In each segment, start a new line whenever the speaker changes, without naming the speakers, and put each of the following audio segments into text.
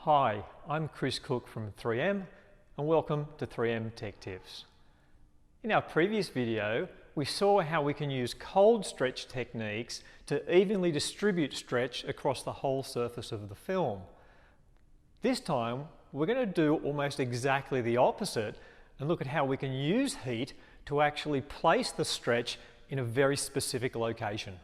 Hi, I'm Chris Cook from 3M and welcome to 3M Tech Tips. In our previous video, we saw how we can use cold stretch techniques to evenly distribute stretch across the whole surface of the film. This time, we're going to do almost exactly the opposite and look at how we can use heat to actually place the stretch in a very specific location.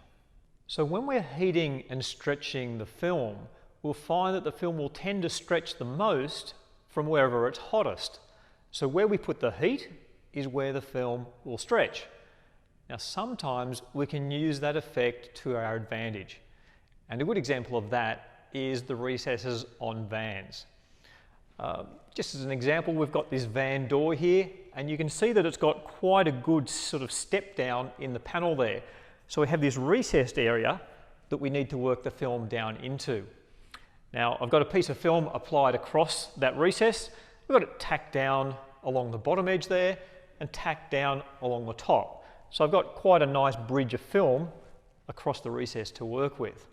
So when we're heating and stretching the film, we'll find that the film will tend to stretch the most from wherever it's hottest. So where we put the heat is where the film will stretch. Now sometimes we can use that effect to our advantage. And a good example of that is the recesses on vans. Just as an example, we've got this van door here, and you can see that it's got quite a good sort of step down in the panel there. So we have this recessed area that we need to work the film down into. Now I've got a piece of film applied across that recess. We've got it tacked down along the bottom edge there and tacked down along the top. So I've got quite a nice bridge of film across the recess to work with.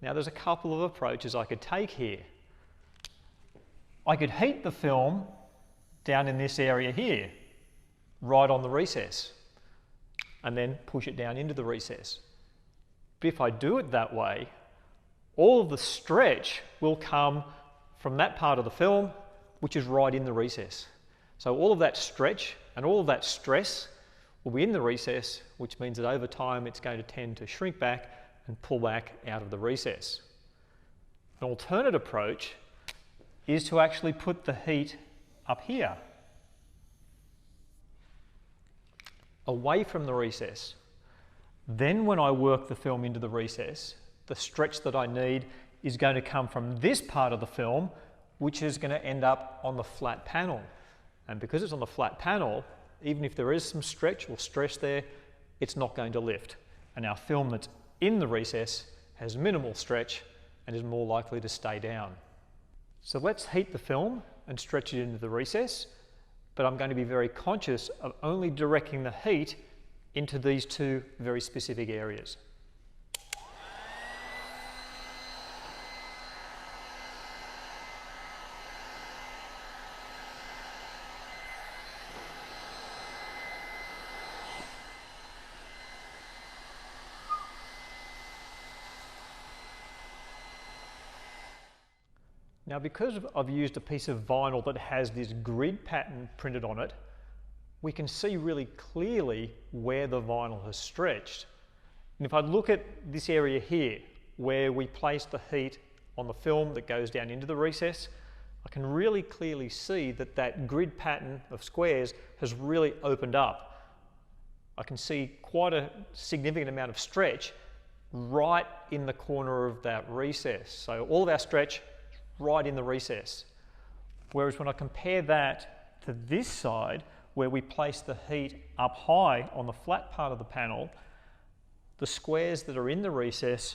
Now there's a couple of approaches I could take here. I could heat the film down in this area here, right on the recess, and then push it down into the recess. But if I do it that way, all of the stretch will come from that part of the film, which is right in the recess. So all of that stretch and all of that stress will be in the recess, which means that over time it's going to tend to shrink back and pull back out of the recess. An alternate approach is to actually put the heat up here, away from the recess. Then when I work the film into the recess, the stretch that I need is going to come from this part of the film, which is going to end up on the flat panel. And because it's on the flat panel, even if there is some stretch or stress there, it's not going to lift. And our film that's in the recess has minimal stretch and is more likely to stay down. So let's heat the film and stretch it into the recess, but I'm going to be very conscious of only directing the heat into these two very specific areas. Now because I've used a piece of vinyl that has this grid pattern printed on it, we can see really clearly where the vinyl has stretched. And if I look at this area here, where we place the heat on the film that goes down into the recess, I can really clearly see that that grid pattern of squares has really opened up. I can see quite a significant amount of stretch right in the corner of that recess. So all of our stretch right in the recess. Whereas when I compare that to this side, where we place the heat up high on the flat part of the panel, the squares that are in the recess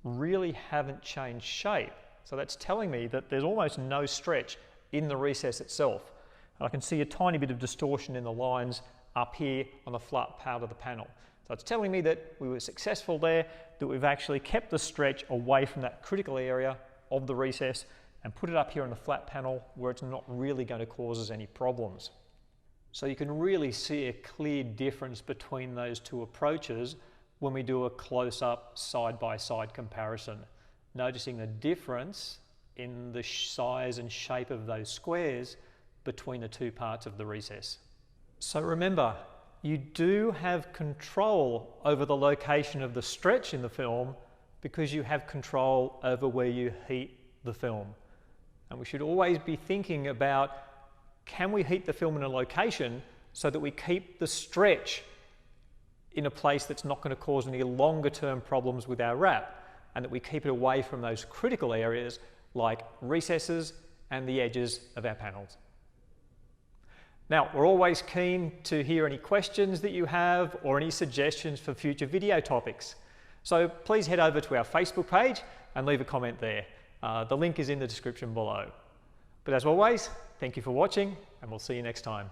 really haven't changed shape. So that's telling me that there's almost no stretch in the recess itself. And I can see a tiny bit of distortion in the lines up here on the flat part of the panel. So it's telling me that we were successful there, that we've actually kept the stretch away from that critical area of the recess and put it up here on the flat panel where it's not really going to cause us any problems. So you can really see a clear difference between those two approaches when we do a close-up side-by-side comparison, noticing the difference in the size and shape of those squares between the two parts of the recess. So remember, you do have control over the location of the stretch in the film because you have control over where you heat the film. And we should always be thinking about, can we heat the film in a location so that we keep the stretch in a place that's not going to cause any longer term problems with our wrap, and that we keep it away from those critical areas like recesses and the edges of our panels. Now, we're always keen to hear any questions that you have or any suggestions for future video topics. So please head over to our Facebook page and leave a comment there. The link is in the description below. But as always, thank you for watching, and we'll see you next time.